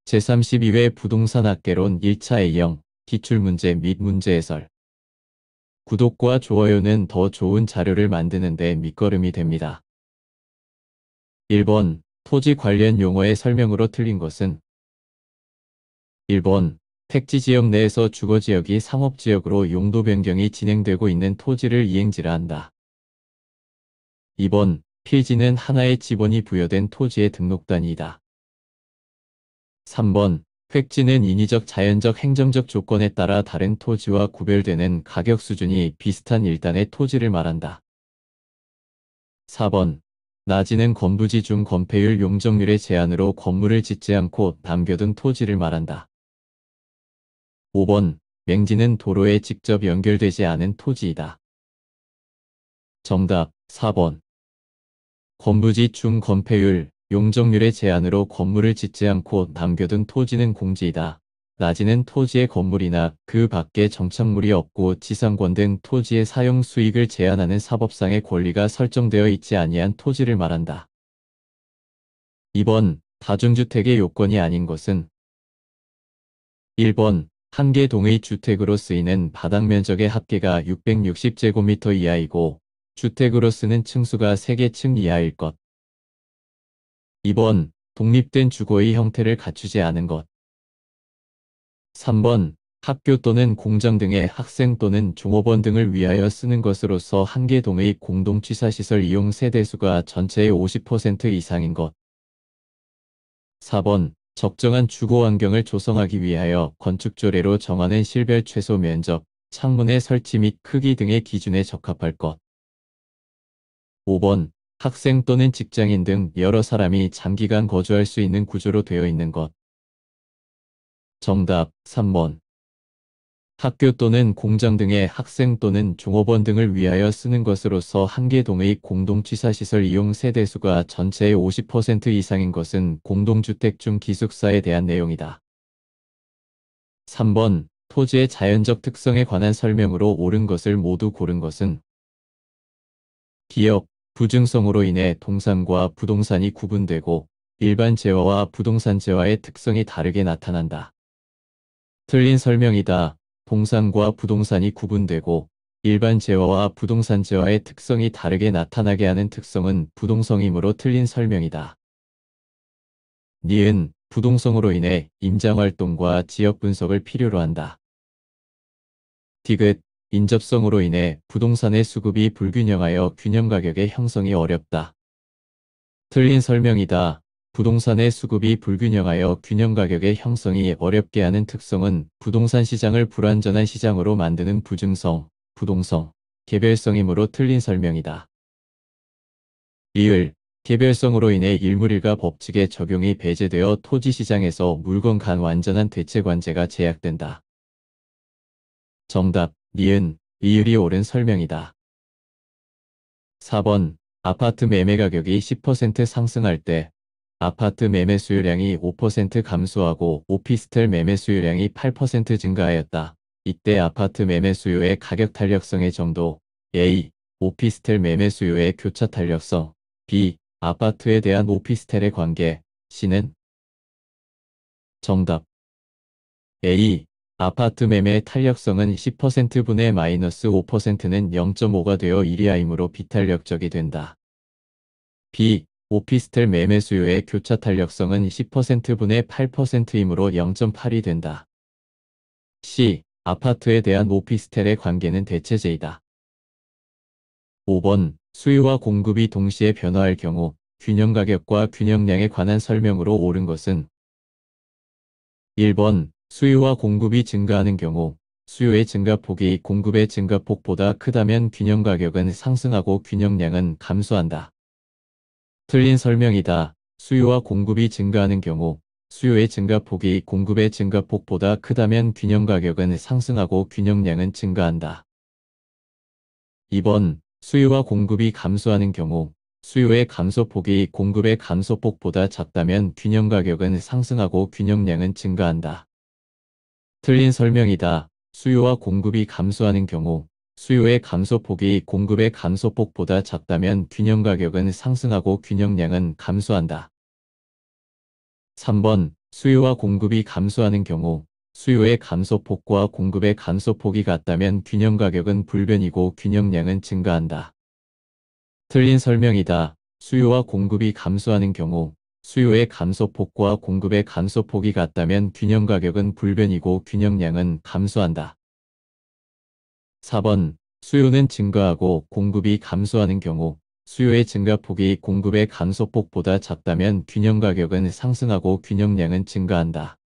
제32회 부동산 학개론 1차 A형 기출문제 및 문제 해설. 구독과 좋아요는 더 좋은 자료를 만드는 데 밑거름이 됩니다. 1번 토지 관련 용어의 설명으로 틀린 것은 1번 택지지역 내에서 주거지역이 상업지역으로 용도 변경이 진행되고 있는 토지를 이행지라 한다. 2번 필지는 하나의 지번이 부여된 토지의 등록단위이다. 3번 획지는 인위적 자연적 행정적 조건에 따라 다른 토지와 구별되는 가격 수준이 비슷한 일단의 토지를 말한다. 4번 나지는 건부지 중 건폐율 용적률의 제한으로 건물을 짓지 않고 남겨둔 토지를 말한다. 5번 맹지는 도로에 직접 연결되지 않은 토지이다. 정답 4번 건부지 중 건폐율 용적률의 제한으로 건물을 짓지 않고 남겨둔 토지는 공지이다. 나지는 토지의 건물이나 그 밖에 정착물이 없고 지상권 등 토지의 사용 수익을 제한하는 사법상의 권리가 설정되어 있지 아니한 토지를 말한다. 2번 다중주택의 요건이 아닌 것은 1번 한 개 동의 주택으로 쓰이는 바닥 면적의 합계가 660제곱미터 이하이고 주택으로 쓰는 층수가 3개 층 이하일 것. 2번 독립된 주거의 형태를 갖추지 않은 것. 3번 학교 또는 공장 등의 학생 또는 종업원 등을 위하여 쓰는 것으로서 한 개 동의 공동취사시설 이용 세대수가 전체의 50% 이상인 것. 4번 적정한 주거 환경을 조성하기 위하여 건축조례로 정하는 실별 최소 면적, 창문의 설치 및 크기 등의 기준에 적합할 것. 5번 학생 또는 직장인 등 여러 사람이 장기간 거주할 수 있는 구조로 되어 있는 것. 정답 3번 학교 또는 공장 등의 학생 또는 종업원 등을 위하여 쓰는 것으로서 한 개 동의 공동취사시설 이용 세대수가 전체의 50% 이상인 것은 공동주택 중 기숙사에 대한 내용이다. 3번 토지의 자연적 특성에 관한 설명으로 옳은 것을 모두 고른 것은 기역, 부증성으로 인해 동산과 부동산이 구분되고 일반 재화와 부동산 재화의 특성이 다르게 나타난다. 틀린 설명이다. 동산과 부동산이 구분되고 일반 재화와 부동산 재화의 특성이 다르게 나타나게 하는 특성은 부동성이므로 틀린 설명이다. 니은 부동성으로 인해 임장활동과 지역 분석을 필요로 한다. 디귿 인접성으로 인해 부동산의 수급이 불균형하여 균형 가격의 형성이 어렵다. 틀린 설명이다. 부동산의 수급이 불균형하여 균형 가격의 형성이 어렵게 하는 특성은 부동산 시장을 불완전한 시장으로 만드는 부증성, 부동성, 개별성이므로 틀린 설명이다. 리을, 개별성으로 인해 일물일가 법칙의 적용이 배제되어 토지시장에서 물건 간 완전한 대체관계가 제약된다. 정답, 니은, 리을이 옳은 설명이다. 4번, 아파트 매매 가격이 10% 상승할 때 아파트 매매 수요량이 5% 감소하고 오피스텔 매매 수요량이 8% 증가하였다. 이때 아파트 매매 수요의 가격 탄력성의 정도 A. 오피스텔 매매 수요의 교차 탄력성 B. 아파트에 대한 오피스텔의 관계 C는 정답 A. 아파트 매매의 탄력성은 10%분의 마이너스 5%는 0.5가 되어 1이하이므로 비탄력적이 된다. B. 오피스텔 매매 수요의 교차 탄력성은 10%분의 8%이므로 0.8이 된다. C. 아파트에 대한 오피스텔의 관계는 대체제이다. 5번 수요와 공급이 동시에 변화할 경우 균형 가격과 균형량에 관한 설명으로 옳은 것은 1번 수요와 공급이 증가하는 경우 수요의 증가폭이 공급의 증가폭보다 크다면 균형 가격은 상승하고 균형량은 감소한다. 틀린 설명이다. 수요와 공급이 증가하는 경우 수요의 증가폭이 공급의 증가폭보다 크다면 균형 가격은 상승하고 균형량은 증가한다. 2번 수요와 공급이 감소하는 경우 수요의 감소폭이 공급의 감소폭보다 작다면 균형 가격은 상승하고 균형량은 증가한다. 틀린 설명이다. 수요와 공급이 감소하는 경우 수요의 감소폭이 공급의 감소폭보다 작다면 균형 가격은 상승하고 균형량은 감소한다. 3번 수요와 공급이 감소하는 경우 수요의 감소폭과 공급의 감소폭이 같다면 균형 가격은 불변이고 균형량은 증가한다. 틀린 설명이다. 수요와 공급이 감소하는 경우 수요의 감소폭과 공급의 감소폭이 같다면 균형 가격은 불변이고 균형량은 감소한다. 4번 수요는 증가하고 공급이 감소하는 경우 수요의 증가폭이 공급의 감소폭보다 작다면 균형 가격은 상승하고 균형량은 증가한다.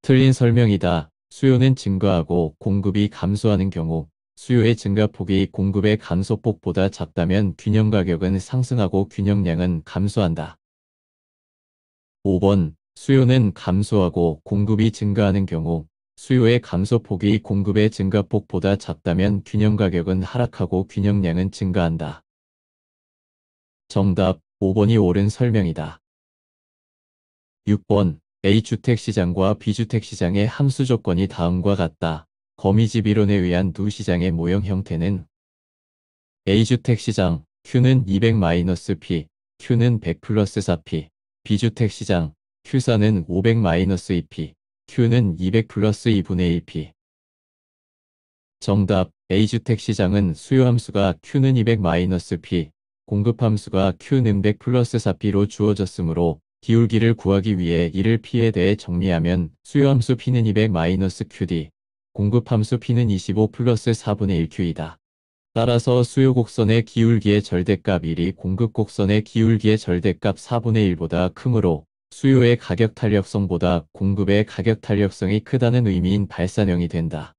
틀린 설명이다. 수요는 증가하고 공급이 감소하는 경우 수요의 증가폭이 공급의 감소폭보다 작다면 균형 가격은 상승하고 균형량은 감소한다. 5번 수요는 감소하고 공급이 증가하는 경우 수요의 감소폭이 공급의 증가폭보다 작다면 균형 가격은 하락하고 균형량은 증가한다. 정답 5번이 옳은 설명이다. 6번 A주택시장과 B주택시장의 함수 조건이 다음과 같다. 거미집 이론에 의한 두 시장의 모형 형태는 A주택시장 Q는 200-P, Q는 100+4P, B주택시장 Q사는 500-2P, Q는 200+2분의 1P. 정답 A주택시장은 수요함수가 Q는 200-P, 공급함수가 Q는 100+4P로 주어졌으므로 기울기를 구하기 위해 이를 P에 대해 정리하면 수요함수 P는 200-QD, 공급함수 P는 25+4분의 1Q이다. 따라서 수요 곡선의 기울기의 절대값 1이 공급 곡선의 기울기의 절대값 4분의 1보다 크므로 수요의 가격 탄력성보다 공급의 가격 탄력성이 크다는 의미인 발산형이 된다.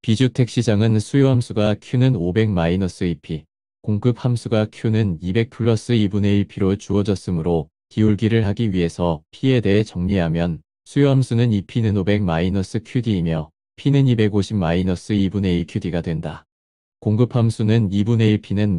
비주택 시장은 수요 함수가 Q는 500-2P, 공급 함수가 Q는 200+2분의 1P로 주어졌으므로 기울기를 하기 위해서 P에 대해 정리하면 수요 함수는 2P는 500-QD이며 P는 250-2분의 1QD가 된다. 공급 함수는 2분의 1P는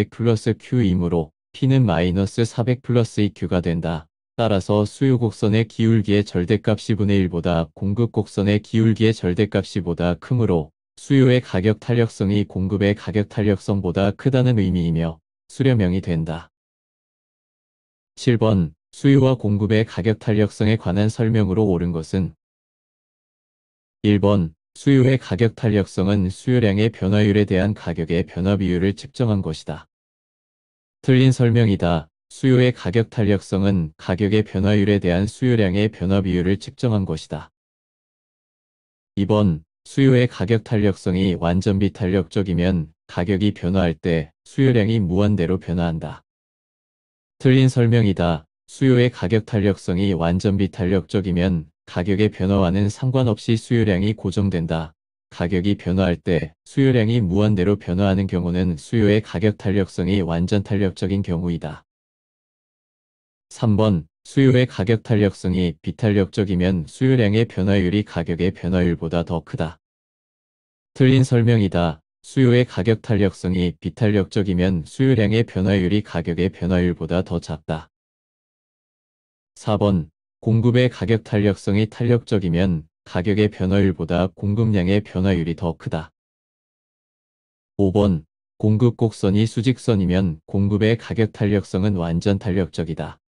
-200+Q이므로 P는 -400+2Q가 된다. 따라서 수요 곡선의 기울기의 절대값이 분의 1보다 공급 곡선의 기울기의 절대값이 보다 크므로 수요의 가격 탄력성이 공급의 가격 탄력성보다 크다는 의미이며 수렴형이 된다. 7번 수요와 공급의 가격 탄력성에 관한 설명으로 옳은 것은 1번 수요의 가격 탄력성은 수요량의 변화율에 대한 가격의 변화 비율을 측정한 것이다. 틀린 설명이다. 수요의 가격 탄력성은 가격의 변화율에 대한 수요량의 변화 비율을 측정한 것이다. 2번 수요의 가격 탄력성이 완전 비탄력적이면 가격이 변화할 때 수요량이 무한대로 변화한다. 틀린 설명이다. 수요의 가격 탄력성이 완전 비탄력적이면 가격의 변화와는 상관없이 수요량이 고정된다. 가격이 변화할 때 수요량이 무한대로 변화하는 경우는 수요의 가격 탄력성이 완전 탄력적인 경우이다. 3번 수요의 가격 탄력성이 비탄력적이면 수요량의 변화율이 가격의 변화율보다 더 크다. 틀린 설명이다. 수요의 가격 탄력성이 비탄력적이면 수요량의 변화율이 가격의 변화율보다 더 작다. 4번 공급의 가격 탄력성이 탄력적이면 가격의 변화율보다 공급량의 변화율이 더 크다. 5번 공급 곡선이 수직선이면 공급의 가격 탄력성은 완전 탄력적이다.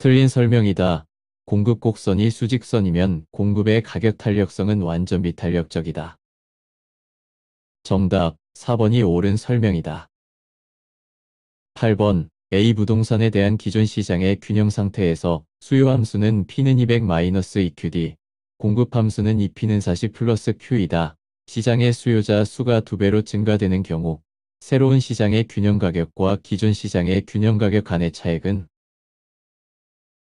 틀린 설명이다. 공급 곡선이 수직선이면 공급의 가격 탄력성은 완전 비탄력적이다. 정답 4번이 옳은 설명이다. 8번 A 부동산에 대한 기존 시장의 균형 상태에서 수요 함수는 P는 200-2QD, 공급 함수는 2P는 40+Q이다. 시장의 수요자 수가 2배로 증가되는 경우 새로운 시장의 균형 가격과 기존 시장의 균형 가격 간의 차액은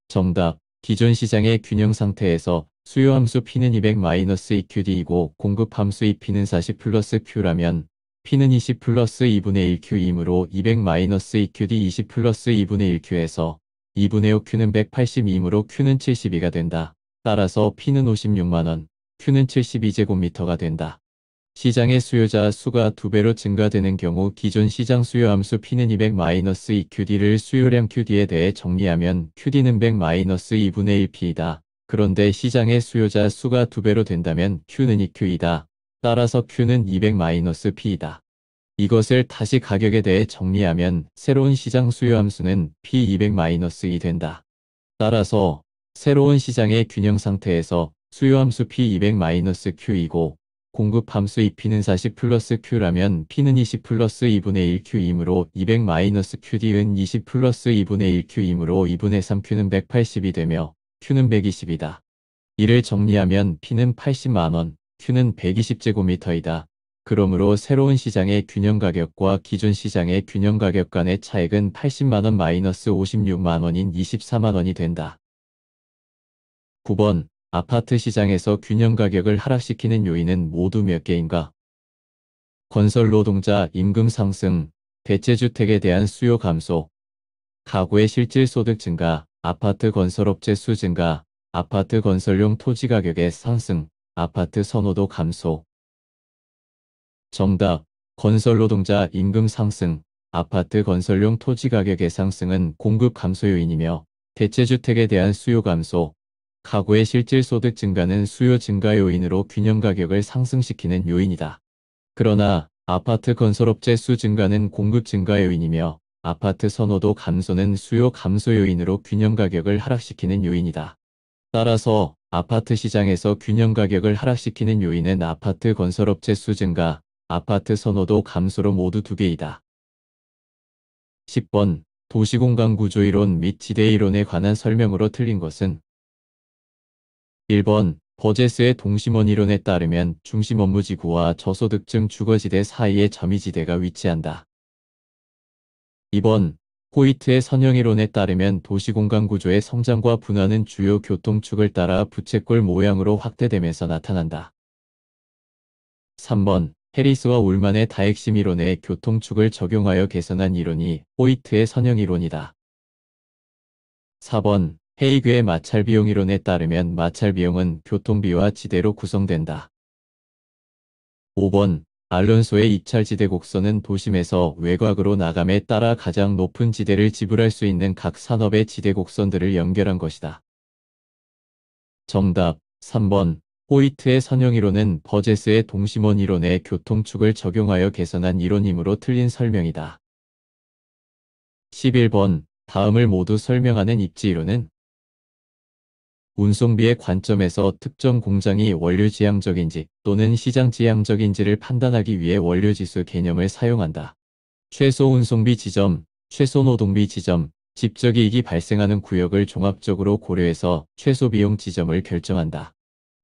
정답 기존 시장의 균형 상태에서 수요 함수 P는 200-2QD이고 공급 함수 2P는 40+Q라면 P는 20+2분의 1Q이므로 200-2QD 20+2분의 1Q에서 2분의 5Q는 180이므로 Q는 72가 된다. 따라서 P는 56만원, Q는 72제곱미터가 된다. 시장의 수요자 수가 2배로 증가되는 경우 기존 시장 수요함수 P는 200-2QD를 수요량 QD에 대해 정리하면 QD는 100-2분의 1P이다. 그런데 시장의 수요자 수가 2배로 된다면 Q는 2Q이다. 따라서 Q는 200-P이다. 이것을 다시 가격에 대해 정리하면 새로운 시장 수요함수는 P200-이 된다. 따라서 새로운 시장의 균형 상태에서 수요함수 P200-Q이고 공급함수 2P는 40 플러스 Q라면 P는 20 플러스 2분의 1 Q이므로 200-QD은 20 플러스 2분의 1 Q이므로 2분의 3 Q는 180이 되며 Q는 120이다. 이를 정리하면 P는 80만원, Q는 120제곱미터이다. 그러므로 새로운 시장의 균형 가격과 기존 시장의 균형 가격 간의 차액은 80만원 마이너스 56만원인 24만원이 된다. 9번. 아파트 시장에서 균형 가격을 하락시키는 요인은 모두 몇 개인가? 건설 노동자 임금 상승, 대체주택에 대한 수요 감소, 가구의 실질 소득 증가, 아파트 건설업체 수 증가, 아파트 건설용 토지 가격의 상승, 아파트 선호도 감소. 정답. 건설 노동자 임금 상승, 아파트 건설용 토지 가격의 상승은 공급 감소 요인이며 대체주택에 대한 수요 감소, 가구의 실질 소득 증가는 수요 증가 요인으로 균형 가격을 상승시키는 요인이다. 그러나 아파트 건설업체 수 증가는 공급 증가 요인이며 아파트 선호도 감소는 수요 감소 요인으로 균형 가격을 하락시키는 요인이다. 따라서 아파트 시장에서 균형 가격을 하락시키는 요인은 아파트 건설업체 수 증가, 아파트 선호도 감소로 모두 두 개이다. 10번. 도시공간 구조이론 및 지대이론에 관한 설명으로 틀린 것은 1번. 버제스의 동심원 이론에 따르면 중심 업무지구와 저소득층 주거지대 사이에 점유지대가 위치한다. 2번. 호이트의 선형이론에 따르면 도시공간 구조의 성장과 분화는 주요 교통축을 따라 부채꼴 모양으로 확대되면서 나타난다. 3번. 해리스와 울만의 다핵심 이론에 교통축을 적용하여 개선한 이론이 호이트의 선형이론이다. 4번. 헤이그의 마찰비용 이론에 따르면 마찰비용은 교통비와 지대로 구성된다. 5번. 알론소의 입찰지대 곡선은 도심에서 외곽으로 나감에 따라 가장 높은 지대를 지불할 수 있는 각 산업의 지대 곡선들을 연결한 것이다. 정답. 3번. 호이트의 선형이론은 버제스의 동심원 이론에 교통축을 적용하여 개선한 이론이므로 틀린 설명이다. 11번. 다음을 모두 설명하는 입지이론은 운송비의 관점에서 특정 공장이 원료지향적인지 또는 시장지향적인지를 판단하기 위해 원료지수 개념을 사용한다. 최소 운송비 지점, 최소 노동비 지점, 집적이익이 발생하는 구역을 종합적으로 고려해서 최소 비용 지점을 결정한다.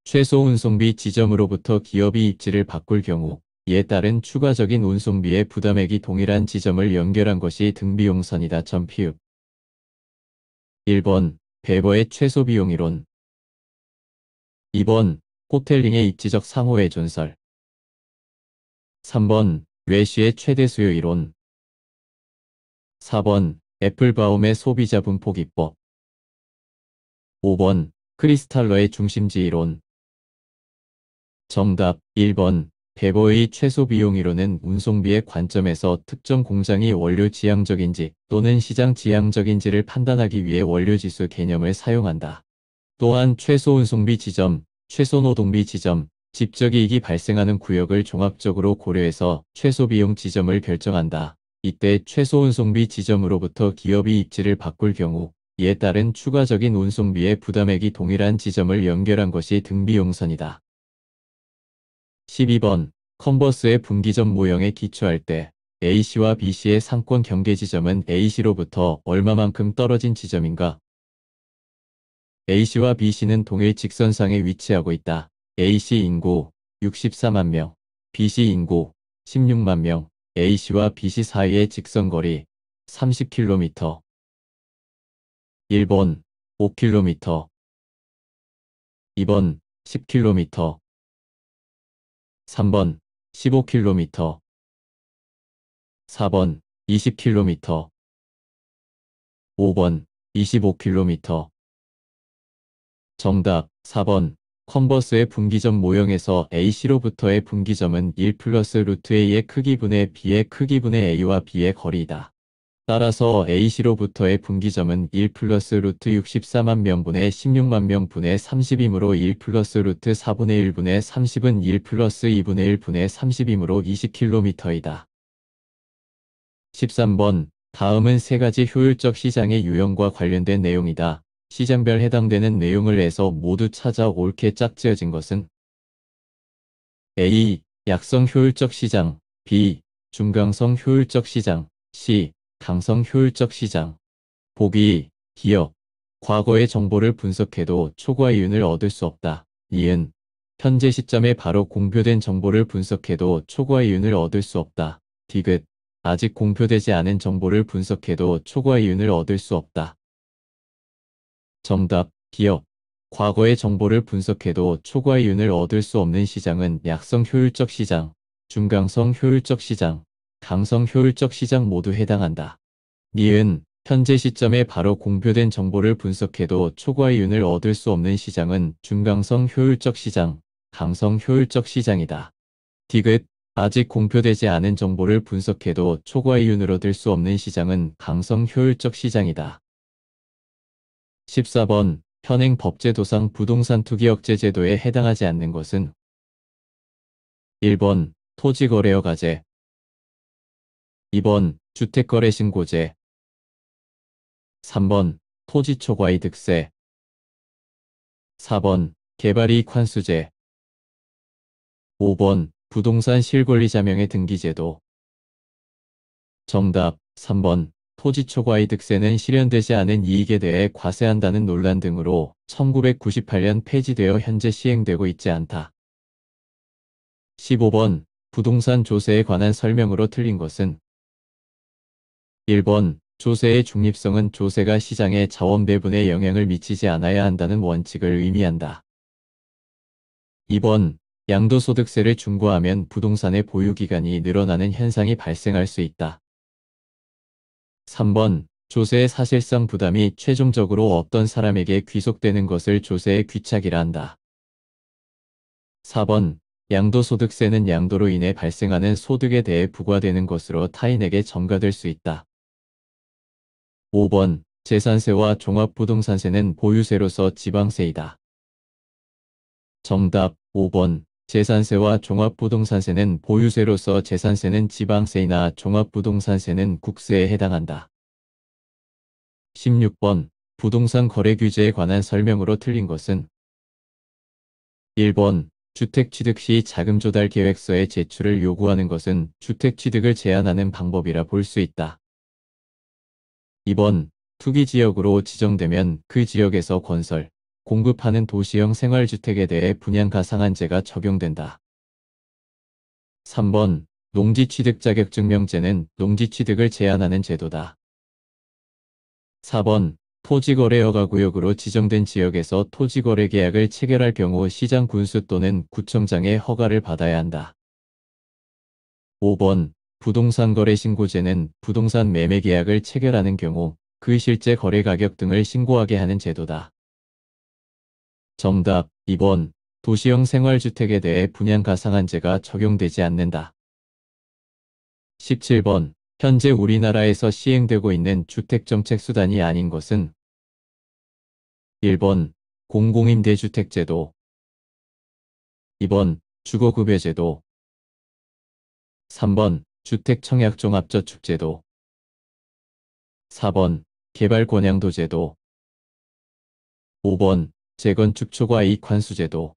최소 운송비 지점으로부터 기업이 입지를 바꿀 경우 이에 따른 추가적인 운송비의 부담액이 동일한 지점을 연결한 것이 등비용선이다. 피읍 1번. 베버의 최소 비용 이론 2번. 호텔링의 입지적 상호의 존설 3번. 뢰쉬의 최대 수요 이론 4번. 애플바움의 소비자 분포 기법 5번. 크리스탈러의 중심지 이론 정답. 1번. 베버의 최소 비용 이론은 운송비의 관점에서 특정 공장이 원료 지향적인지 또는 시장 지향적인지를 판단하기 위해 원료지수 개념을 사용한다. 또한 최소 운송비 지점, 최소 노동비 지점, 집적이익이 발생하는 구역을 종합적으로 고려해서 최소 비용 지점을 결정한다. 이때 최소 운송비 지점으로부터 기업이 입지를 바꿀 경우 이에 따른 추가적인 운송비의 부담액이 동일한 지점을 연결한 것이 등비용선이다. 12번. 컨버스의 분기점 모형에 기초할 때 A씨와 B씨의 상권 경계 지점은 A씨로부터 얼마만큼 떨어진 지점인가? A씨와 B씨는 동일 직선상에 위치하고 있다. A씨 인구 64만 명, B씨 인구 16만 명, A씨와 B씨 사이의 직선거리 30km. 1번 5km, 2번 10km, 3번 15km, 4번 20km, 5번 25km. 정답. 4번. 컨버스의 분기점 모형에서 A씨로부터의 분기점은 1 플러스 루트 A의 크기분의 B의 크기분의 A와 B의 거리이다. 따라서 A씨로부터의 분기점은 1 플러스 루트 64만 명분의 16만 명분의 30이므로 1 플러스 루트 4분의 1분의 30은 1 플러스 2분의 1분의 30이므로 20km이다. 13번. 다음은 세 가지 효율적 시장의 유형과 관련된 내용이다. 시장별 해당되는 내용을 해서 모두 찾아 옳게 짝지어진 것은 A. 약성 효율적 시장, B. 중강성 효율적 시장, C. 강성 효율적 시장. 보기. 기업. 과거의 정보를 분석해도 초과 이윤을 얻을 수 없다. 이은. 현재 시점에 바로 공표된 정보를 분석해도 초과 이윤을 얻을 수 없다. 디귿. 아직 공표되지 않은 정보를 분석해도 초과 이윤을 얻을 수 없다. 정답. 기업. 과거의 정보를 분석해도 초과 이윤을 얻을 수 없는 시장은 약성 효율적 시장, 중강성 효율적 시장, 강성 효율적 시장 모두 해당한다. 니은. 현재 시점에 바로 공표된 정보를 분석해도 초과 이윤을 얻을 수 없는 시장은 중강성 효율적 시장, 강성 효율적 시장이다. 디귿. 아직 공표되지 않은 정보를 분석해도 초과 이윤을 얻을 수 없는 시장은 강성 효율적 시장이다. 14번. 현행 법제도상 부동산 투기 억제 제도에 해당하지 않는 것은 1번. 토지거래허가제 2번. 주택거래신고제 3번. 토지초과이득세 4번. 개발이익환수제 5번. 부동산 실권리자명의 등기제도. 정답. 3번. 토지초과이득세는 실현되지 않은 이익에 대해 과세한다는 논란 등으로 1998년 폐지되어 현재 시행되고 있지 않다. 15번. 부동산 조세에 관한 설명으로 틀린 것은 1번. 조세의 중립성은 조세가 시장의 자원 배분에 영향을 미치지 않아야 한다는 원칙을 의미한다. 2번. 양도소득세를 중과하면 부동산의 보유기간이 늘어나는 현상이 발생할 수 있다. 3번. 조세의 사실상 부담이 최종적으로 어떤 사람에게 귀속되는 것을 조세의 귀착이라 한다. 4번. 양도소득세는 양도로 인해 발생하는 소득에 대해 부과되는 것으로 타인에게 전가될 수 있다. 5번. 재산세와 종합부동산세는 보유세로서 지방세이다. 정답. 5번. 재산세와 종합부동산세는 보유세로서 재산세는 지방세이나 종합부동산세는 국세에 해당한다. 16번. 부동산 거래 규제에 관한 설명으로 틀린 것은 1번. 주택 취득 시 자금 조달 계획서의 제출을 요구하는 것은 주택 취득을 제한하는 방법이라 볼 수 있다. 2번. 투기지역으로 지정되면 그 지역에서 건설, 공급하는 도시형 생활주택에 대해 분양가상한제가 적용된다. 3번. 농지취득자격증명제는 농지취득을 제한하는 제도다. 4번. 토지거래허가구역으로 지정된 지역에서 토지거래 계약을 체결할 경우 시장 군수 또는 구청장의 허가를 받아야 한다. 5번. 부동산 거래 신고제는 부동산 매매 계약을 체결하는 경우 그 실제 거래 가격 등을 신고하게 하는 제도다. 정답. 2번. 도시형 생활주택에 대해 분양가상한제가 적용되지 않는다. 17번. 현재 우리나라에서 시행되고 있는 주택정책 수단이 아닌 것은 1번. 공공임대주택제도 2번. 주거급여제도 3번. 주택청약종합저축제도 4번. 개발권양도제도 5번. 재건축 초과이익환수제도.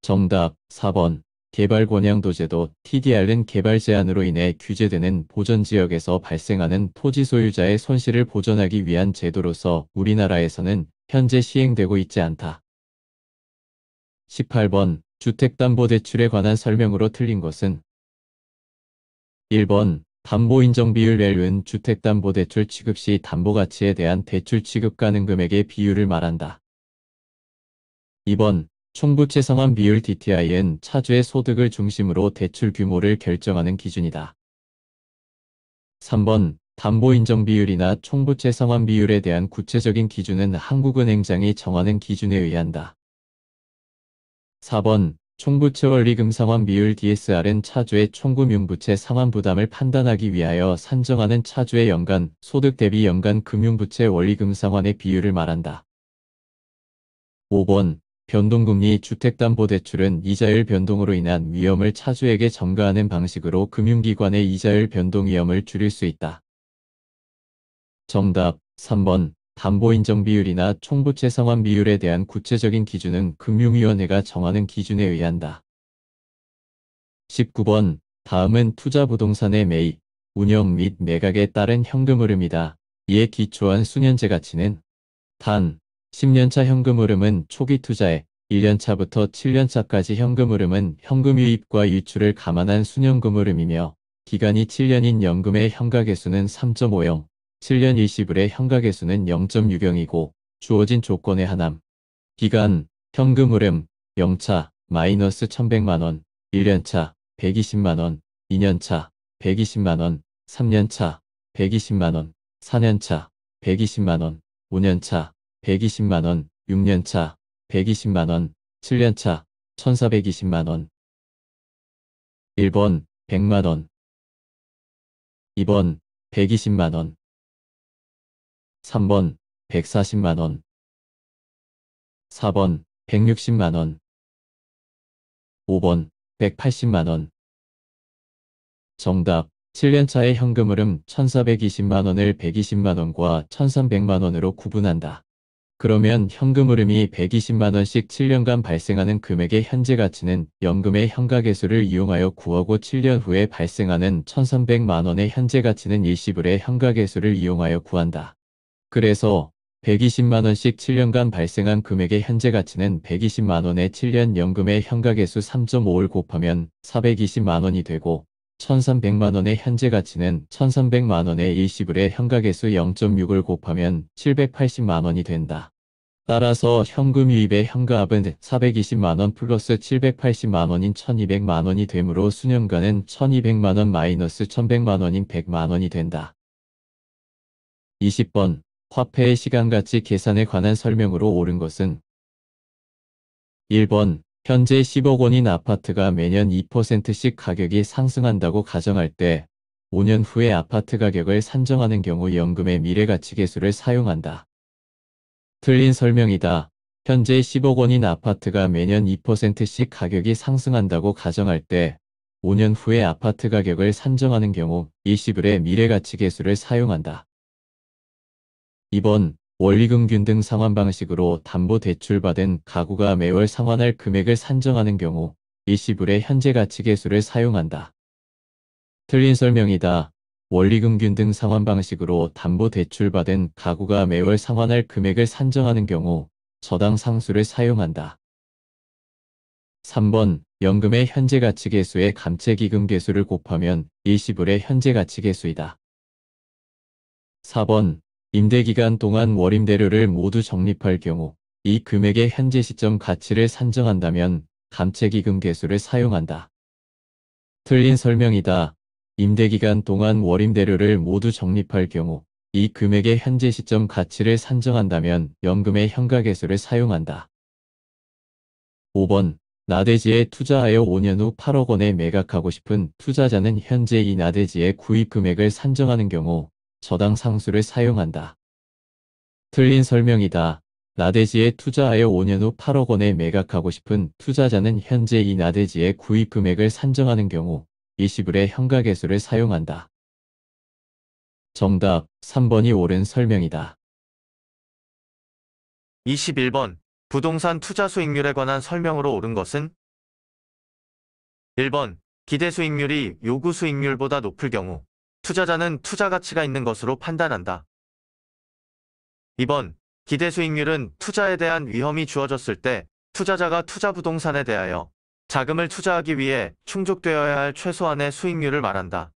정답. 4번. 개발권양도제도 TDR은 개발 제한으로 인해 규제되는 보전지역에서 발생하는 토지 소유자의 손실을 보전하기 위한 제도로서 우리나라에서는 현재 시행되고 있지 않다. 18번. 주택담보대출에 관한 설명으로 틀린 것은 1번. 담보인정비율 은 주택담보대출 취급 시 담보가치에 대한 대출 취급 가능 금액의 비율을 말한다. 2번. 총부채 상환 비율 DTI는 차주의 소득을 중심으로 대출 규모를 결정하는 기준이다. 3번. 담보인정 비율이나 총부채 상환 비율에 대한 구체적인 기준은 한국은행장이 정하는 기준에 의한다. 4번. 총부채 원리금 상환 비율 DSR은 차주의 총금융부채 상환 부담을 판단하기 위하여 산정하는 차주의 연간 소득 대비 연간 금융부채 원리금 상환의 비율을 말한다. 5번. 변동금리 주택담보대출은 이자율 변동으로 인한 위험을 차주에게 전가하는 방식으로 금융기관의 이자율 변동 위험을 줄일 수 있다. 정답. 3번. 담보 인정 비율이나 총부채 상환 비율에 대한 구체적인 기준은 금융위원회가 정하는 기준에 의한다. 19번. 다음은 투자 부동산의 매입, 운영 및 매각에 따른 현금 흐름이다. 이에 기초한 수년제 가치는 단, 10년차 현금 흐름은 초기 투자에 1년차부터 7년차까지 현금 흐름은 현금 유입과 유출을 감안한 수년금 흐름이며 기간이 7년인 연금의 현가계수는 3.50, 7년 일시불의 현가계수는 0.60이고 주어진 조건에 한함. 기간, 현금 흐름, 0차, 마이너스 1100만원, 1년차, 120만원, 2년차, 120만원, 3년차, 120만원, 4년차, 120만원, 5년차, 120만원, 6년차, 120만원, 7년차, 1420만원. 1번, 100만원. 2번, 120만원. 3번, 140만원. 4번, 160만원. 5번, 180만원. 정답. 7년차의 현금 흐름 1420만원을 120만원과 1300만원으로 구분한다. 그러면 현금 흐름이 120만원씩 7년간 발생하는 금액의 현재 가치는 연금의 현가계수를 이용하여 구하고 7년 후에 발생하는 1300만원의 현재 가치는 일시불의 현가계수를 이용하여 구한다. 그래서 120만원씩 7년간 발생한 금액의 현재 가치는 120만원의 7년 연금의 현가계수 3.5를 곱하면 420만원이 되고 1300만원의 현재 가치는 1300만원의 일시불의 현가계수 0.6을 곱하면 780만원이 된다. 따라서 현금 유입의 현가합은 420만원 플러스 780만원인 1200만원이 되므로 수년간은 1200만원 마이너스 1100만원인 100만원이 된다. 20번. 화폐의 시간가치 계산에 관한 설명으로 옳은 것은 1번. 현재 10억 원인 아파트가 매년 2%씩 가격이 상승한다고 가정할 때 5년 후에 아파트 가격을 산정하는 경우 연금의 미래가치계수를 사용한다. 틀린 설명이다. 현재 10억 원인 아파트가 매년 2%씩 가격이 상승한다고 가정할 때 5년 후에 아파트 가격을 산정하는 경우 일시불의 미래가치계수를 사용한다. 2번. 원리금 균등 상환 방식으로 담보대출받은 가구가 매월 상환할 금액을 산정하는 경우 일시불의 현재가치계수를 사용한다. 틀린 설명이다. 원리금 균등 상환 방식으로 담보대출받은 가구가 매월 상환할 금액을 산정하는 경우 저당 상수를 사용한다. 3번. 연금의 현재가치계수의 감채기금계수를 곱하면 일시불의 현재가치계수이다. 4번. 임대기간 동안 월임대료를 모두 적립할 경우 이 금액의 현재 시점 가치를 산정한다면 감채기금 계수를 사용한다. 틀린 설명이다. 임대기간 동안 월임대료를 모두 적립할 경우 이 금액의 현재 시점 가치를 산정한다면 연금의 현가계수를 사용한다. 5번. 나대지에 투자하여 5년 후 8억 원에 매각하고 싶은 투자자는 현재 이 나대지의 구입 금액을 산정하는 경우 저당 상수를 사용한다. 틀린 설명이다. 나대지에 투자하여 5년 후 8억 원에 매각하고 싶은 투자자는 현재 이 나대지의 구입 금액을 산정하는 경우 일시불의 현가계수를 사용한다. 정답 3번이 옳은 설명이다. 21번. 부동산 투자 수익률에 관한 설명으로 옳은 것은 1번. 기대 수익률이 요구 수익률보다 높을 경우 투자자는 투자 가치가 있는 것으로 판단한다. 2번. 기대 수익률은 투자에 대한 위험이 주어졌을 때 투자자가 투자 부동산에 대하여 자금을 투자하기 위해 충족되어야 할 최소한의 수익률을 말한다.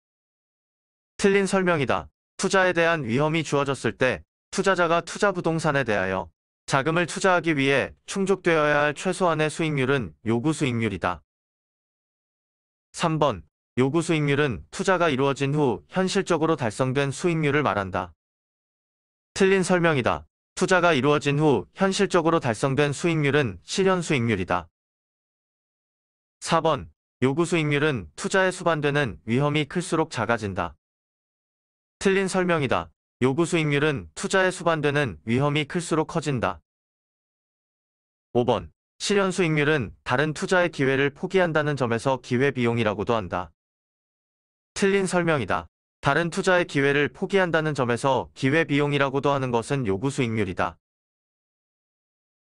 틀린 설명이다. 투자에 대한 위험이 주어졌을 때 투자자가 투자 부동산에 대하여 자금을 투자하기 위해 충족되어야 할 최소한의 수익률은 요구 수익률이다. 3번. 요구 수익률은 투자가 이루어진 후 현실적으로 달성된 수익률을 말한다. 틀린 설명이다. 투자가 이루어진 후 현실적으로 달성된 수익률은 실현 수익률이다. 4번. 요구 수익률은 투자에 수반되는 위험이 클수록 작아진다. 틀린 설명이다. 요구 수익률은 투자에 수반되는 위험이 클수록 커진다. 5번. 실현 수익률은 다른 투자의 기회를 포기한다는 점에서 기회비용이라고도 한다. 틀린 설명이다. 다른 투자의 기회를 포기한다는 점에서 기회비용이라고도 하는 것은 요구 수익률이다.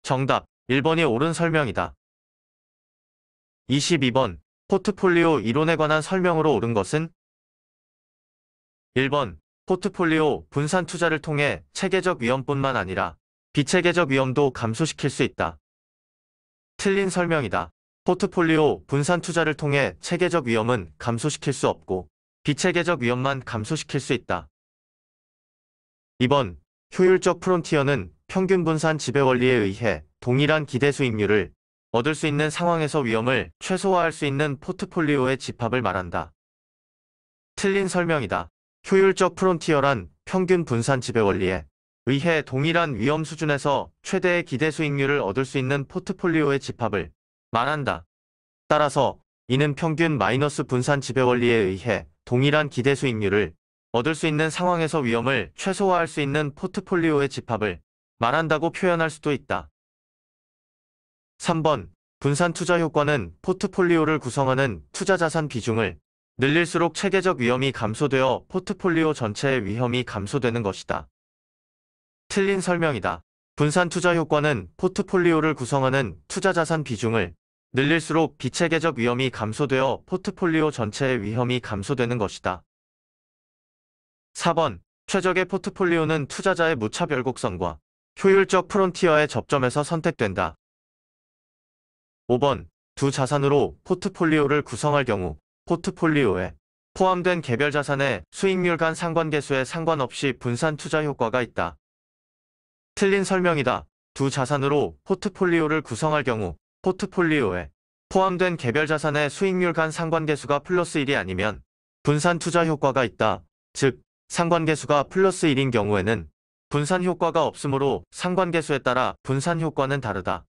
정답 1번이 옳은 설명이다. 22번 포트폴리오 이론에 관한 설명으로 옳은 것은 1번 포트폴리오 분산 투자를 통해 체계적 위험뿐만 아니라 비체계적 위험도 감소시킬 수 있다. 틀린 설명이다. 포트폴리오 분산 투자를 통해 체계적 위험은 감소시킬 수 없고 비체계적 위험만 감소시킬 수 있다. 2번 효율적 프론티어는 평균 분산 지배 원리에 의해 동일한 기대 수익률을 얻을 수 있는 상황에서 위험을 최소화할 수 있는 포트폴리오의 집합을 말한다. 틀린 설명이다. 효율적 프론티어란 평균 분산 지배 원리에 의해 동일한 위험 수준에서 최대의 기대 수익률을 얻을 수 있는 포트폴리오의 집합을 말한다. 따라서 이는 평균 마이너스 분산 지배 원리에 의해 동일한 기대 수익률을 얻을 수 있는 상황에서 위험을 최소화할 수 있는 포트폴리오의 집합을 말한다고 표현할 수도 있다. 3번 분산 투자 효과는 포트폴리오를 구성하는 투자 자산 비중을 늘릴수록 체계적 위험이 감소되어 포트폴리오 전체의 위험이 감소되는 것이다. 틀린 설명이다. 분산 투자 효과는 포트폴리오를 구성하는 투자 자산 비중을 늘릴수록 비체계적 위험이 감소되어 포트폴리오 전체의 위험이 감소되는 것이다. 4번 최적의 포트폴리오는 투자자의 무차별곡선과 효율적 프론티어의 접점에서 선택된다. 5번 두 자산으로 포트폴리오를 구성할 경우 포트폴리오에 포함된 개별 자산의 수익률 간 상관계수에 상관없이 분산 투자 효과가 있다. 틀린 설명이다. 두 자산으로 포트폴리오를 구성할 경우 포트폴리오에 포함된 개별 자산의 수익률 간 상관계수가 플러스 1이 아니면 분산 투자 효과가 있다. 즉, 상관계수가 플러스 1인 경우에는 분산 효과가 없으므로 상관계수에 따라 분산 효과는 다르다.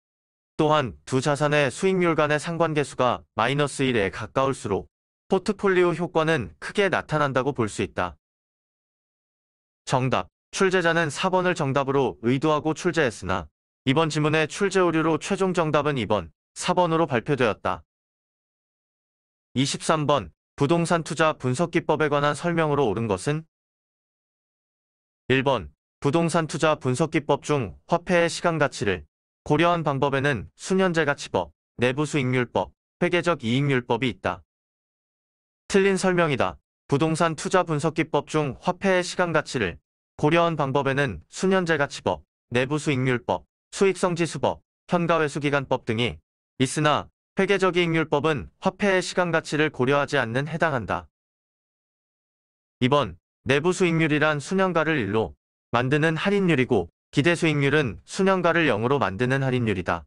또한 두 자산의 수익률 간의 상관계수가 마이너스 1에 가까울수록 포트폴리오 효과는 크게 나타난다고 볼 수 있다. 정답. 출제자는 4번을 정답으로 의도하고 출제했으나 이번 지문의 출제 오류로 최종 정답은 2번, 4번으로 발표되었다. 23번 부동산 투자 분석기법에 관한 설명으로 옳은 것은 1번 부동산 투자 분석기법 중 화폐의 시간가치를 고려한 방법에는 수년제가치법, 내부수익률법, 회계적 이익률법이 있다. 틀린 설명이다. 부동산 투자 분석기법 중 화폐의 시간가치를 고려한 방법에는 수년제가치법, 내부수익률법, 수익성지수법, 현가회수기간법 등이 있으나 회계적 이익률법은 화폐의 시간가치를 고려하지 않는 해당한다. 2번 내부수익률이란 수년가를 1로 만드는 할인율이고 기대수익률은 수년가를 0으로 만드는 할인율이다.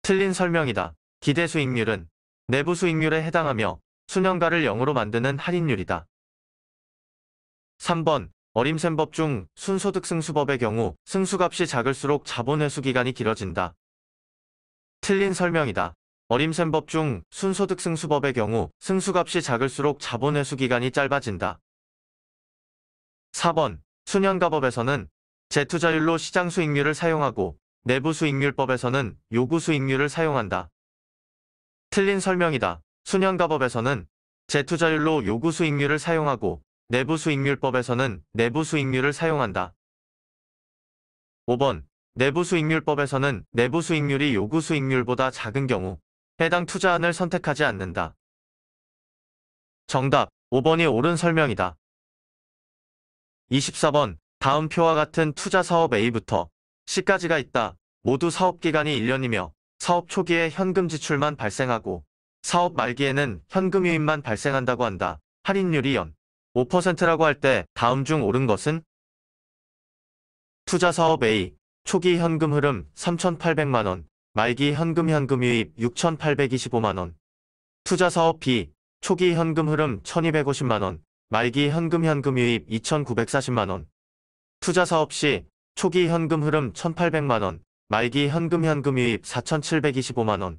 틀린 설명이다. 기대수익률은 내부수익률에 해당하며 수년가를 0으로 만드는 할인율이다. 3번 어림셈법 중 순소득승수법의 경우 승수값이 작을수록 자본회수기간이 길어진다. 틀린 설명이다. 어림셈법 중 순소득승수법의 경우 승수값이 작을수록 자본회수기간이 짧아진다. 4번 수년가법에서는 재투자율로 시장수익률을 사용하고 내부수익률법에서는 요구수익률을 사용한다. 틀린 설명이다. 수년가법에서는 재투자율로 요구수익률을 사용하고 내부수익률법에서는 내부수익률을 사용한다. 5번 내부수익률법에서는 내부수익률이 요구수익률보다 작은 경우 해당 투자안을 선택하지 않는다. 정답 5번이 옳은 설명이다. 24번 다음 표와 같은 투자 사업 A부터 C까지가 있다. 모두 사업기간이 1년이며 사업 초기에 현금 지출만 발생하고 사업 말기에는 현금 유입만 발생한다고 한다. 할인율이 연 5%라고 할 때 다음 중 옳은 것은 투자 사업 A 초기 현금 흐름 3,800만원 말기 현금 유입 6,825만원 투자 사업 B 초기 현금 흐름 1,250만원 말기 현금 유입 2,940만원 투자 사업 C 초기 현금 흐름 1,800만원 말기 현금 유입 4,725만원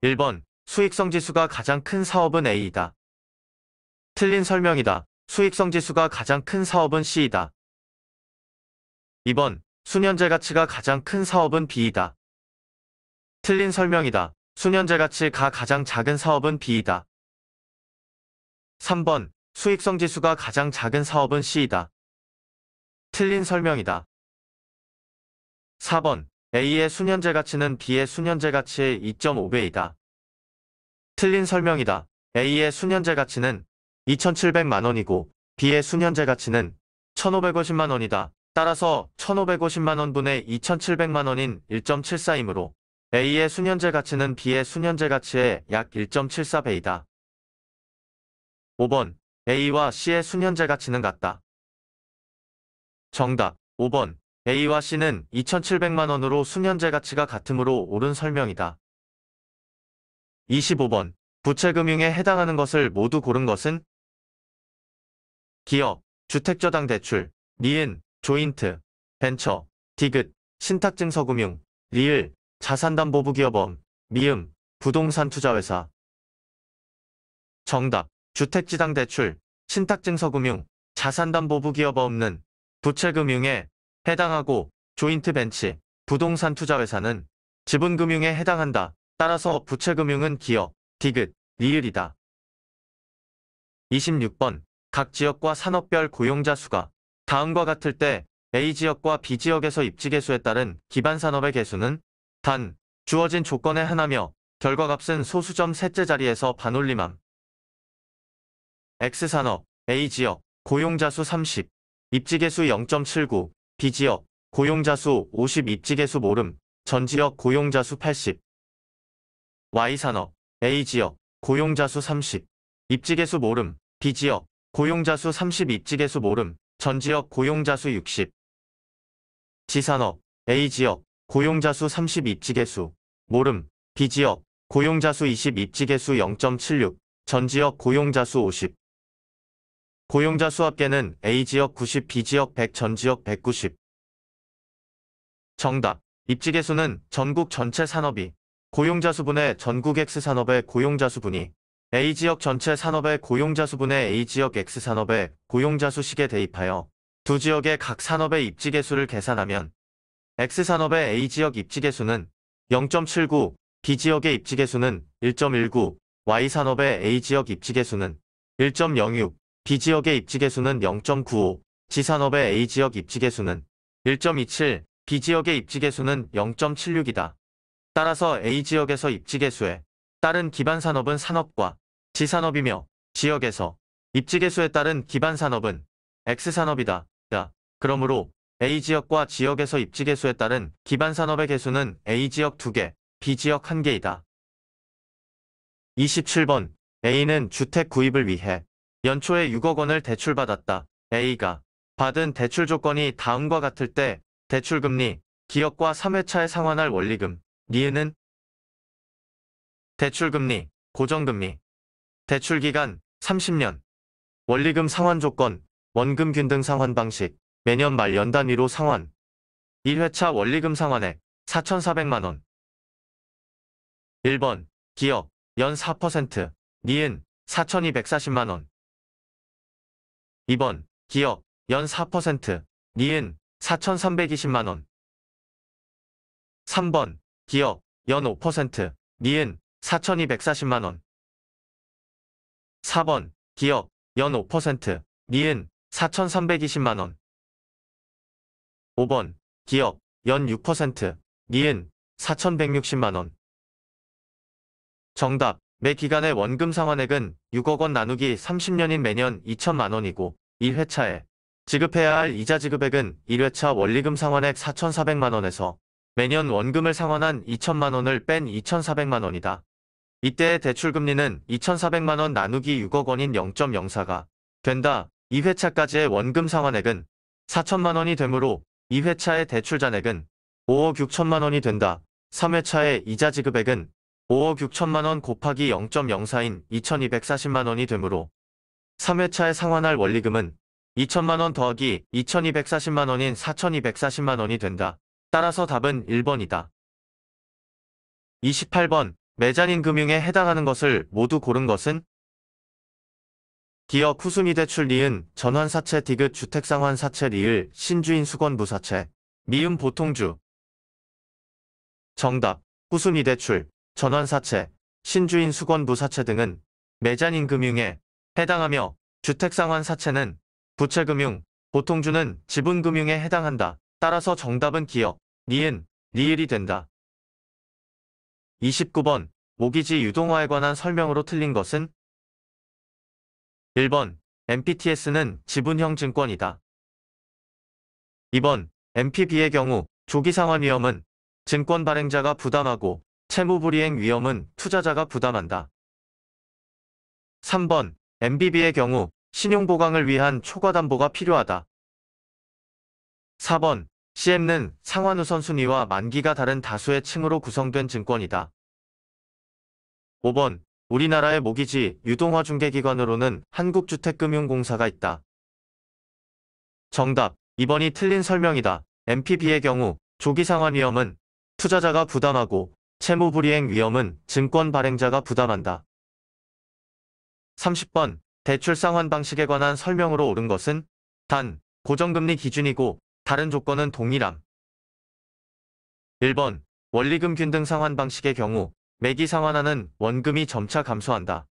1번 수익성 지수가 가장 큰 사업은 A이다. 틀린 설명이다. 수익성 지수가 가장 큰 사업은 C이다. 2번 수년제 가치가 가장 큰 사업은 B이다. 틀린 설명이다. 수년제 가치가 가장 작은 사업은 B이다. 3번 수익성 지수가 가장 작은 사업은 C이다. 틀린 설명이다. 4번 A의 수년제 가치는 B의 수년제 가치의 2.5배이다. 틀린 설명이다. A의 수년제 가치는 2,700만 원이고 B의 수년제 가치는 1,550만 원이다. 따라서 1,550만 원분의 2,700만 원인 1.74이므로 A의 수년제 가치는 B의 수년제 가치의 약 1.74배이다. 5번 A와 C의 수년제 가치는 같다. 정답 5번 A와 C는 2,700만 원으로 수년제 가치가 같으므로 옳은 설명이다. 25번 부채금융에 해당하는 것을 모두 고른 것은 기업, 주택저당 대출, 니은, 조인트, 벤처, 디귿, 신탁증서금융, 리을, 자산담보부기업원, 미음, 부동산 투자회사. 정답 주택지당 대출, 신탁증서금융, 자산담보부기업원은 부채금융에 해당하고 조인트 벤치, 부동산 투자회사는 지분금융에 해당한다. 따라서 부채금융은 기업, 디귿, 리을이다. 26번 각 지역과 산업별 고용자 수가 다음과 같을 때 A지역과 B지역에서 입지계수에 따른 기반산업의 계수는 단, 주어진 조건의 하나며 결과값은 소수점 셋째 자리에서 반올림함. X산업, A지역, 고용자 수 30, 입지계수 0.79, B지역, 고용자 수 50 입지계수 모름, 전지역 고용자 수 80. Y산업, A지역, 고용자 수 30, 입지계수 모름, B지역, 고용자 수 30 입지계수 모름, 전지역 고용자 수 60. G산업, A지역, 고용자 수 30 입지계수 모름, B지역, 고용자 수 20 입지계수 0.76, 전지역 고용자 수 50. 고용자 수 합계는 A지역 90, B지역 100, 전지역 190. 정답. 입지계수는 전국 전체 산업이 고용자 수분의 전국 X산업의 고용자 수분이 A지역 전체 산업의 고용자 수분의 A지역 X산업의 고용자 수식에 대입하여 두 지역의 각 산업의 입지계수를 계산하면 X산업의 A지역 입지계수는 0.79, B지역의 입지계수는 1.19, Y산업의 A지역 입지계수는 1.06, B지역의 입지계수는 0.95, G산업의 A지역 입지계수는 1.27, B지역의 입지계수는 0.76이다. 따라서 A지역에서 입지계수에 따른 기반산업은 산업과 G산업이며 지역에서 입지계수에 따른 기반산업은 X산업이다. 그러므로 A지역과 지역에서 입지계수에 따른 기반산업의 계수는 A지역 2개, B지역 1개이다. 27번 A는 주택 구입을 위해 연초에 6억 원을 대출받았다. A가 받은 대출 조건이 다음과 같을 때 대출금리, 기업과 3회차에 상환할 원리금, 니은은 대출금리, 고정금리, 대출기간 30년, 원리금 상환 조건, 원금 균등 상환 방식, 매년 말 연 단위로 상환, 1회차 원리금 상환액 4,400만 원. 1번 기업 연 4%, 니은 4,240만 원. 2번 기업 연 4%, 니은 4,320만 원. 3번 기업 연 5%, 니은 4,240만 원. 4번 기업 연 5%, 니은 4,320만 원. 5번 기업 연 6%, 니은 4,160만 원. 정답. 매 기간의 원금 상환액은 6억 원 나누기 30년인 매년 2천만 원이고 1회차에 지급해야 할 이자 지급액은 1회차 원리금 상환액 4,400만 원에서 매년 원금을 상환한 2천만 원을 뺀 2,400만 원이다. 이때의 대출금리는 2,400만 원 나누기 6억 원인 0.04가 된다. 2회차까지의 원금 상환액은 4천만 원이 되므로 2회차의 대출 잔액은 5억 6천만 원이 된다. 3회차의 이자 지급액은 5억 6천만 원 곱하기 0.04인 2,240만 원이 되므로 3회차에 상환할 원리금은 2천만 원 더하기 2,240만 원인 4,240만 원이 된다. 따라서 답은 1번이다. 28번 매자닌 금융에 해당하는 것을 모두 고른 것은 기업 후순위 대출 니은 전환사채 디귿 주택상환사채 리을 신주인 수건부사채 미음 보통주. 정답. 후순위 대출, 전환사채, 신주인 수건부사채 등은 매자닌 금융에 해당하며 주택상환사채는 부채금융, 보통주는 지분금융에 해당한다. 따라서 정답은 기역, 니은, 리을이 된다. 29번 모기지 유동화에 관한 설명으로 틀린 것은 1번 MPTS는 지분형 증권이다. 2번 MPB의 경우 조기상환 위험은 증권 발행자가 부담하고 채무불이행 위험은 투자자가 부담한다. 3번 MBB의 경우 신용보강을 위한 초과담보가 필요하다. 4번 CM는 상환 우선순위와 만기가 다른 다수의 층으로 구성된 증권이다. 5번 우리나라의 모기지 유동화 중개기관으로는 한국주택금융공사가 있다. 정답 2번이 틀린 설명이다. MPB의 경우 조기상환 위험은 투자자가 부담하고 채무불이행 위험은 증권 발행자가 부담한다. 30번 대출상환 방식에 관한 설명으로 옳은 것은 단, 고정금리 기준이고 다른 조건은 동일함. 1번 원리금 균등 상환 방식의 경우 매기 상환하는 원금이 점차 감소한다.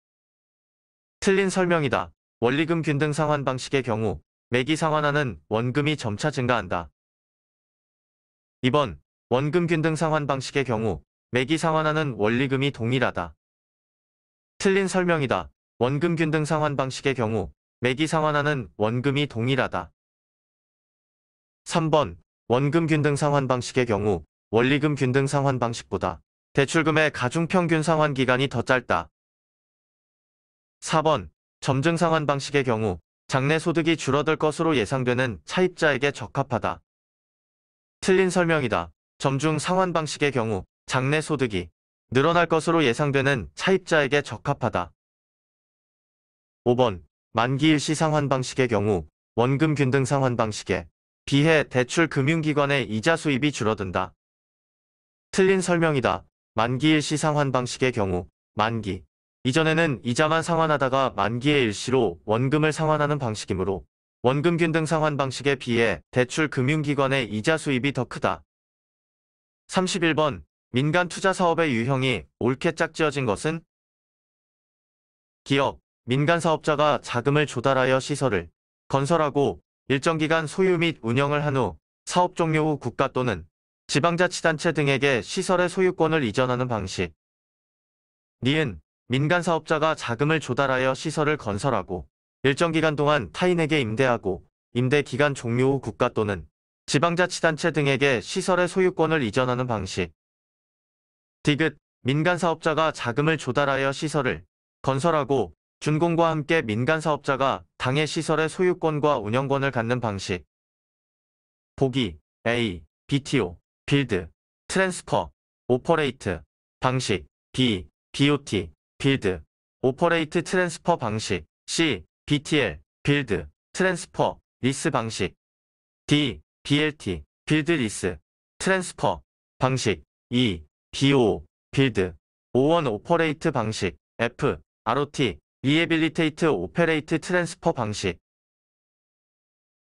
틀린 설명이다. 원리금 균등 상환 방식의 경우 매기 상환하는 원금이 점차 증가한다. 2번 원금 균등 상환 방식의 경우 매기 상환하는 원리금이 동일하다. 틀린 설명이다. 원금 균등 상환 방식의 경우 매기 상환하는 원금이 동일하다. 3번 원금 균등 상환 방식의 경우 원리금 균등 상환 방식보다 대출금의 가중평균 상환 기간이 더 짧다. 4번 점증 상환 방식의 경우 장래 소득이 줄어들 것으로 예상되는 차입자에게 적합하다. 틀린 설명이다. 점중 상환 방식의 경우 장래 소득이 늘어날 것으로 예상되는 차입자에게 적합하다. 5번 만기 일시 상환 방식의 경우 원금 균등 상환 방식에 비해 대출 금융기관의 이자 수입이 줄어든다. 틀린 설명이다. 만기 일시 상환 방식의 경우 만기 이전에는 이자만 상환하다가 만기의 일시로 원금을 상환하는 방식이므로 원금 균등 상환 방식에 비해 대출 금융기관의 이자 수입이 더 크다. 31번 민간 투자 사업의 유형이 옳게 짝지어진 것은 기업, 민간 사업자가 자금을 조달하여 시설을 건설하고 일정 기간 소유 및 운영을 한 후 사업 종료 후 국가 또는 지방자치단체 등에게 시설의 소유권을 이전하는 방식. 니은 민간 사업자가 자금을 조달하여 시설을 건설하고 일정 기간 동안 타인에게 임대하고 임대 기간 종료 후 국가 또는 지방자치단체 등에게 시설의 소유권을 이전하는 방식. 디귿 민간 사업자가 자금을 조달하여 시설을 건설하고 준공과 함께 민간 사업자가 당해 시설의 소유권과 운영권을 갖는 방식. 보기 A. BTO, 빌드, 트랜스퍼, 오퍼레이트, 방식. B. BOT, 빌드, 오퍼레이트 트랜스퍼 방식. C. BTL, 빌드, 트랜스퍼, 리스 방식. D. BLT, 빌드 리스, 트랜스퍼 방식. E. BO, 빌드, 오원 오퍼레이트 방식. F. ROT, 리해빌리테이트 오페레이트 트랜스퍼 방식.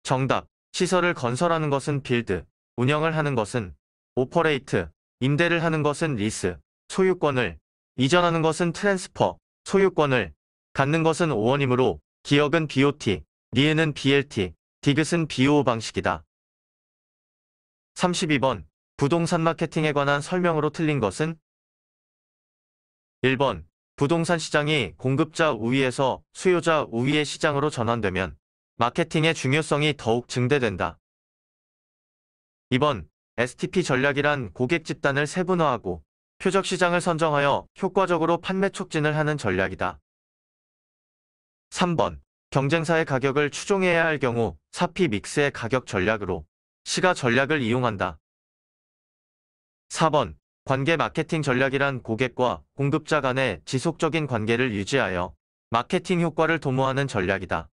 정답. 시설을 건설하는 것은 빌드, 운영을 하는 것은 오퍼레이트, 임대를 하는 것은 리스, 소유권을 이전하는 것은 트랜스퍼, 소유권을 갖는 것은 오원이므로 기역은 BOT, 리에는 BLT, 디귿은 BO 방식이다. 32번 부동산 마케팅에 관한 설명으로 틀린 것은 1번 부동산 시장이 공급자 우위에서 수요자 우위의 시장으로 전환되면 마케팅의 중요성이 더욱 증대된다. 2번 STP 전략이란 고객 집단을 세분화하고 표적 시장을 선정하여 효과적으로 판매 촉진을 하는 전략이다. 3번 경쟁사의 가격을 추종해야 할 경우 사피 믹스의 가격 전략으로 시가 전략을 이용한다. 4번 관계 마케팅 전략이란 고객과 공급자 간의 지속적인 관계를 유지하여 마케팅 효과를 도모하는 전략이다.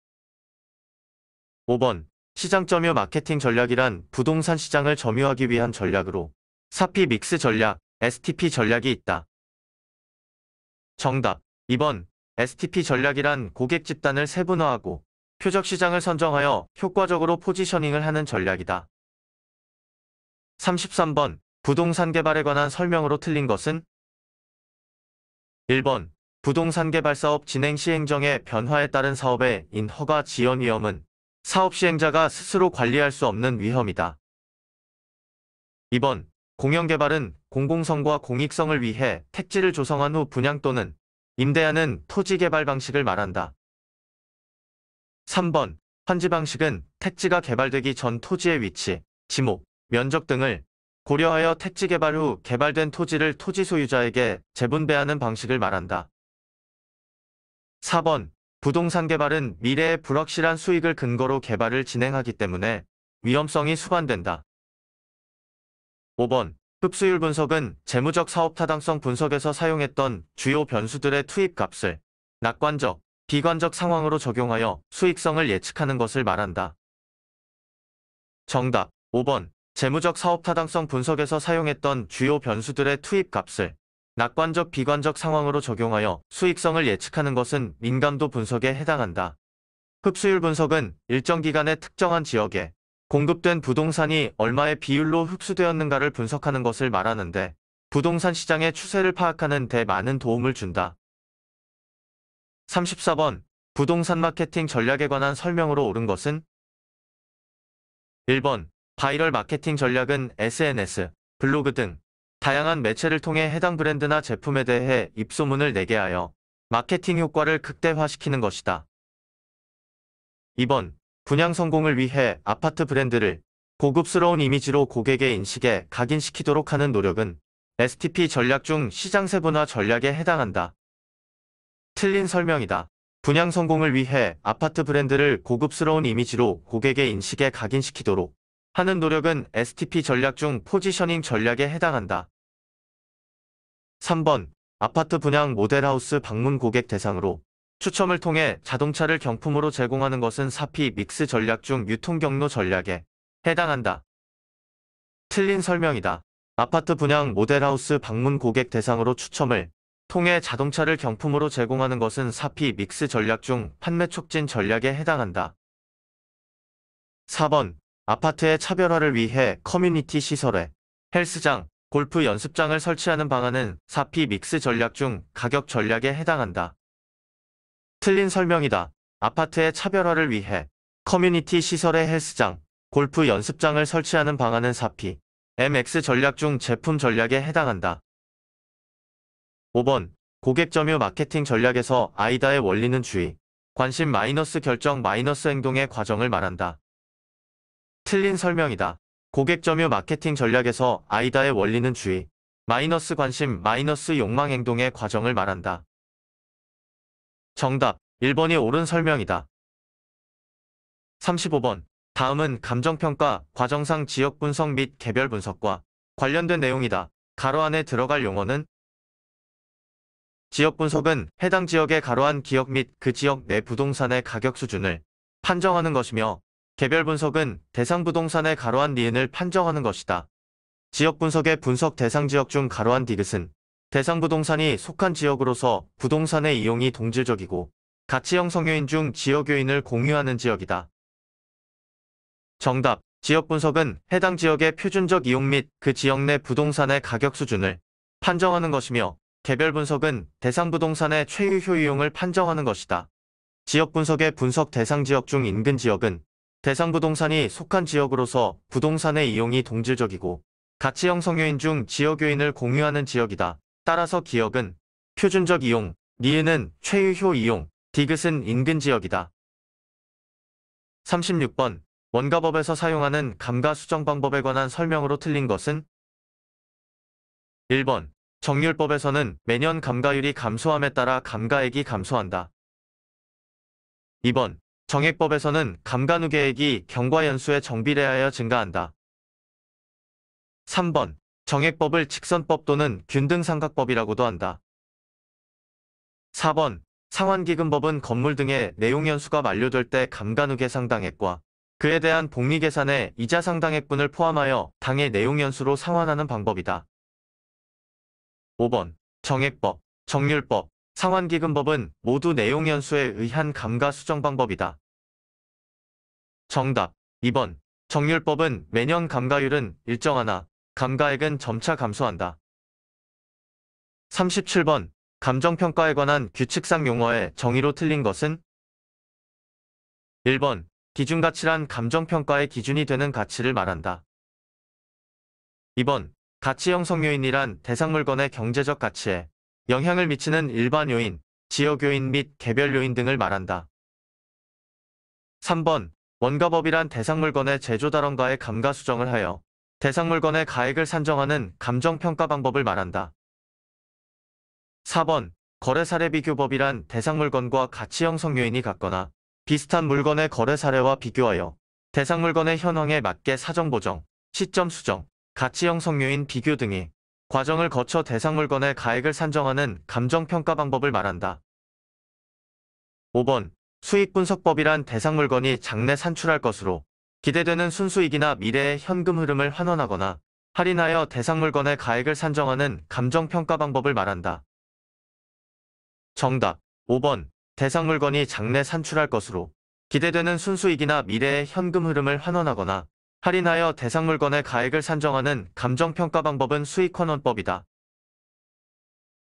5번 시장 점유 마케팅 전략이란 부동산 시장을 점유하기 위한 전략으로 사피 믹스 전략, STP 전략이 있다. 정답 2번 STP 전략이란 고객 집단을 세분화하고 표적 시장을 선정하여 효과적으로 포지셔닝을 하는 전략이다. 33번 부동산 개발에 관한 설명으로 틀린 것은 1번 부동산 개발 사업 진행 시 행정의 변화에 따른 사업의 인허가 지연 위험은 사업 시행자가 스스로 관리할 수 없는 위험이다. 2번. 공영개발은 공공성과 공익성을 위해 택지를 조성한 후 분양 또는 임대하는 토지 개발 방식을 말한다. 3번. 환지 방식은 택지가 개발되기 전 토지의 위치, 지목, 면적 등을 고려하여 택지 개발 후 개발된 토지를 토지 소유자에게 재분배하는 방식을 말한다. 4번. 부동산 개발은 미래의 불확실한 수익을 근거로 개발을 진행하기 때문에 위험성이 수반된다. 5번. 흡수율 분석은 재무적 사업 타당성 분석에서 사용했던 주요 변수들의 투입값을 낙관적, 비관적 상황으로 적용하여 수익성을 예측하는 것을 말한다. 정답 5번. 재무적 사업 타당성 분석에서 사용했던 주요 변수들의 투입값을 낙관적, 비관적 상황으로 적용하여 수익성을 예측하는 것은 민감도 분석에 해당한다. 흡수율 분석은 일정 기간의 특정한 지역에 공급된 부동산이 얼마의 비율로 흡수되었는가를 분석하는 것을 말하는데 부동산 시장의 추세를 파악하는 데 많은 도움을 준다. 34번. 부동산 마케팅 전략에 관한 설명으로 옳은 것은? 1번. 바이럴 마케팅 전략은 SNS, 블로그 등 다양한 매체를 통해 해당 브랜드나 제품에 대해 입소문을 내게 하여 마케팅 효과를 극대화시키는 것이다. 2번. 분양 성공을 위해 아파트 브랜드를 고급스러운 이미지로 고객의 인식에 각인시키도록 하는 노력은 STP 전략 중 시장 세분화 전략에 해당한다. 틀린 설명이다. 분양 성공을 위해 아파트 브랜드를 고급스러운 이미지로 고객의 인식에 각인시키도록 하는 노력은 STP 전략 중 포지셔닝 전략에 해당한다. 3번. 아파트 분양 모델하우스 방문 고객 대상으로 추첨을 통해 자동차를 경품으로 제공하는 것은 4P 믹스 전략 중 유통 경로 전략에 해당한다. 틀린 설명이다. 아파트 분양 모델하우스 방문 고객 대상으로 추첨을 통해 자동차를 경품으로 제공하는 것은 4P 믹스 전략 중 판매 촉진 전략에 해당한다. 4번. 아파트의 차별화를 위해 커뮤니티 시설에 헬스장, 골프 연습장을 설치하는 방안은 4P 믹스 전략 중 가격 전략에 해당한다. 틀린 설명이다. 아파트의 차별화를 위해 커뮤니티 시설에 헬스장, 골프 연습장을 설치하는 방안은 4P, MX 전략 중 제품 전략에 해당한다. 5번. 고객 점유 마케팅 전략에서 아이다의 원리는 주의, 관심 마이너스 결정 마이너스 행동의 과정을 말한다. 틀린 설명이다. 고객 점유 마케팅 전략에서 아이다의 원리는 주의, 마이너스 관심 마이너스 욕망 행동의 과정을 말한다. 정답 1번이 옳은 설명이다. 35번. 다음은 감정평가, 과정상 지역 분석 및 개별 분석과 관련된 내용이다. 가로 안에 들어갈 용어는? 지역 분석은 해당 지역의 가로 안 기업 및 그 지역 내 부동산의 가격 수준을 판정하는 것이며 개별 분석은 대상 부동산의 가로 안 니은을 판정하는 것이다. 지역 분석의 분석 대상 지역 중 가로 안 디귿은 대상 부동산이 속한 지역으로서 부동산의 이용이 동질적이고 가치형 성요인 중 지역 요인을 공유하는 지역이다. 정답. 지역 분석은 해당 지역의 표준적 이용 및 그 지역 내 부동산의 가격 수준을 판정하는 것이며 개별 분석은 대상 부동산의 최유 효이용을 판정하는 것이다. 지역 분석의 분석 대상 지역 중 인근 지역은 대상 부동산이 속한 지역으로서 부동산의 이용이 동질적이고 가치형 성요인 중 지역 요인을 공유하는 지역이다. 따라서 기역은 표준적 이용, 니은은 최유효 이용, 디귿은 인근 지역이다. 36번. 원가법에서 사용하는 감가 수정 방법에 관한 설명으로 틀린 것은? 1번. 정률법에서는 매년 감가율이 감소함에 따라 감가액이 감소한다. 2번. 정액법에서는 감가누계액이 경과연수에 정비례하여 증가한다. 3번. 정액법을 직선법 또는 균등삼각법이라고도 한다. 4번. 상환기금법은 건물 등의 내용연수가 만료될 때 감가누계 상당액과 그에 대한 복리계산의 이자 상당액분을 포함하여 당해 내용연수로 상환하는 방법이다. 5번. 정액법, 정률법, 상환기금법은 모두 내용연수에 의한 감가 수정 방법이다. 정답 2번. 정률법은 매년 감가율은 일정하나 감가액은 점차 감소한다. 37번. 감정평가에 관한 규칙상 용어의 정의로 틀린 것은 1번. 기준가치란 감정평가의 기준이 되는 가치를 말한다. 2번. 가치 형성 요인이란 대상 물건의 경제적 가치에 영향을 미치는 일반 요인, 지역 요인 및 개별 요인 등을 말한다. 3번. 원가법이란 대상 물건의 제조달원과의 감가 수정을 하여 대상 물건의 가액을 산정하는 감정평가 방법을 말한다. 4번. 거래 사례 비교법이란 대상 물건과 가치 형성 요인이 같거나 비슷한 물건의 거래 사례와 비교하여 대상 물건의 현황에 맞게 사정 보정, 시점 수정, 가치 형성 요인 비교 등의 과정을 거쳐 대상 물건의 가액을 산정하는 감정평가 방법을 말한다. 5번. 수익분석법이란 대상 물건이 장래 산출할 것으로 기대되는 순수익이나 미래의 현금 흐름을 환원하거나 할인하여 대상 물건의 가액을 산정하는 감정평가 방법을 말한다. 정답 5번. 대상 물건이 장래 산출할 것으로 기대되는 순수익이나 미래의 현금 흐름을 환원하거나 할인하여 대상 물건의 가액을 산정하는 감정평가 방법은 수익환원법이다.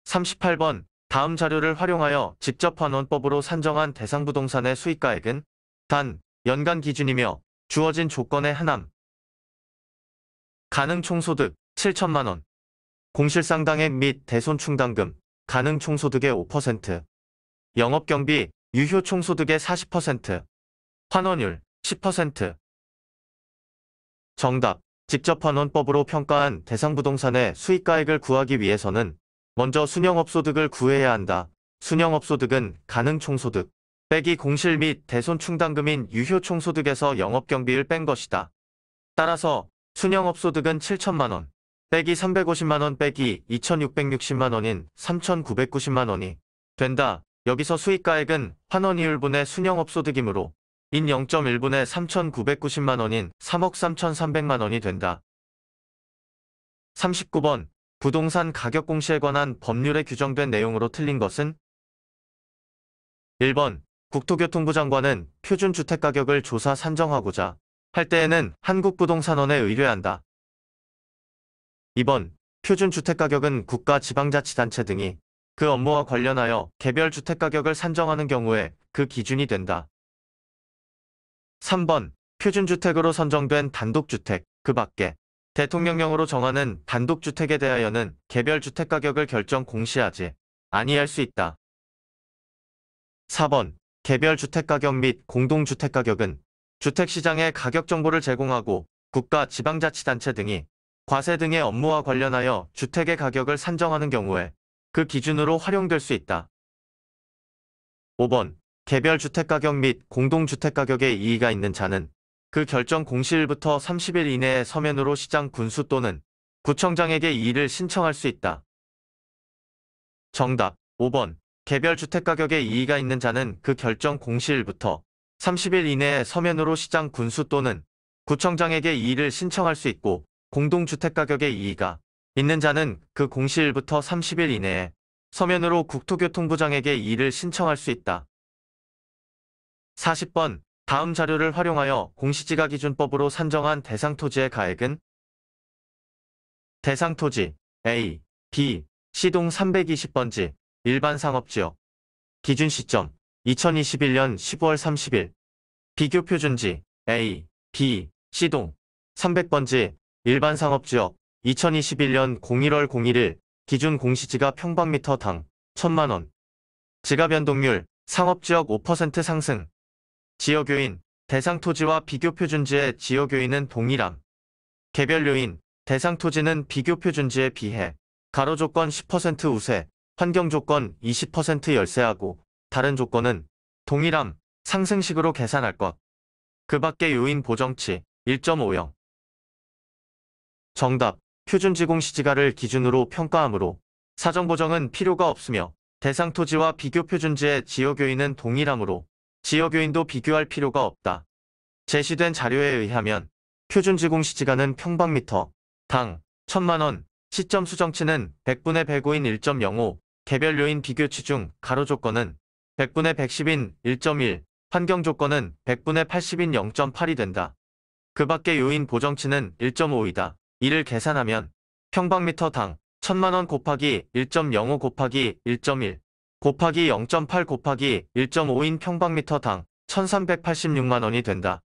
38번. 다음 자료를 활용하여 직접 환원법으로 산정한 대상 부동산의 수익가액은 단, 연간 기준이며 주어진 조건의 하남. 가능 총소득 7천만원. 공실상당액 및 대손충당금, 가능 총소득의 5%. 영업경비, 유효 총소득의 40%. 환원율 10%. 정답. 직접 환원법으로 평가한 대상 부동산의 수익가액을 구하기 위해서는 먼저 순영업소득을 구해야 한다. 순영업소득은 가능 총소득 빼기 공실 및 대손충당금인 유효 총소득에서 영업경비를 뺀 것이다. 따라서 순영업소득은 7천만원 빼기 350만원 빼기 2660만원인 3990만원이 된다. 여기서 수익가액은 환원이율분의 순영업소득이므로 인 0.1분의 3990만원인 3억 3300만원이 된다. 39번. 부동산 가격 공시에 관한 법률에 규정된 내용으로 틀린 것은 1번. 국토교통부 장관은 표준주택가격을 조사 산정하고자 할 때에는 한국부동산원에 의뢰한다. 2번. 표준주택가격은 국가 지방자치단체 등이 그 업무와 관련하여 개별 주택가격을 산정하는 경우에 그 기준이 된다. 3번. 표준주택으로 선정된 단독주택, 그 밖에 대통령령으로 정하는 단독주택에 대하여는 개별 주택가격을 결정 공시하지 아니할 수 있다. 4번. 개별 주택가격 및 공동주택가격은 주택시장의 가격 정보를 제공하고 국가 지방자치단체 등이 과세 등의 업무와 관련하여 주택의 가격을 산정하는 경우에 그 기준으로 활용될 수 있다. 5번. 개별 주택가격 및 공동주택가격에 이의가 있는 자는 그 결정 공시일부터 30일 이내에 서면으로 시장 군수 또는 구청장에게 이의를 신청할 수 있다. 정답 5번. 개별 주택가격에 이의가 있는 자는 그 결정 공시일부터 30일 이내에 서면으로 시장 군수 또는 구청장에게 이의를 신청할 수 있고 공동주택가격에 이의가 있는 자는 그 공시일부터 30일 이내에 서면으로 국토교통부장에게 이의를 신청할 수 있다. 40번. 다음 자료를 활용하여 공시지가기준법으로 산정한 대상 토지의 가액은 대상 토지 A, B, C동 320번지 일반 상업지역 기준 시점 2021년 10월 30일 비교 표준지 A, B, C동 300번지 일반 상업지역 2021년 01월 01일 기준 공시지가 평방미터당 1000만원 지가 변동률 상업지역 5% 상승 지역요인 대상 토지와 비교 표준지의 지역요인은 동일함 개별 요인 대상 토지는 비교 표준지에 비해 가로 조건 10% 우세 환경 조건 20% 열세하고 다른 조건은 동일함 상승식으로 계산할 것. 그 밖의 요인 보정치 1.50 정답 표준지 공시지가를 기준으로 평가하므로 사정보정은 필요가 없으며 대상 토지와 비교 표준지의 지역요인은 동일하므로 지역요인도 비교할 필요가 없다. 제시된 자료에 의하면 표준지 공시지가는 평방미터 당 1000만원 시점 수정치는 100분의 105인 1.05 개별 요인 비교치 중 가로 조건은 100분의 110인 1.1 환경 조건은 100분의 80인 0.8이 된다. 그 밖의 요인 보정치는 1.5이다. 이를 계산하면 평방미터 당 1000만 원 곱하기 1.05 곱하기 1.1 곱하기 0.8 곱하기 1.5인 평방미터당 1386만 원이 된다.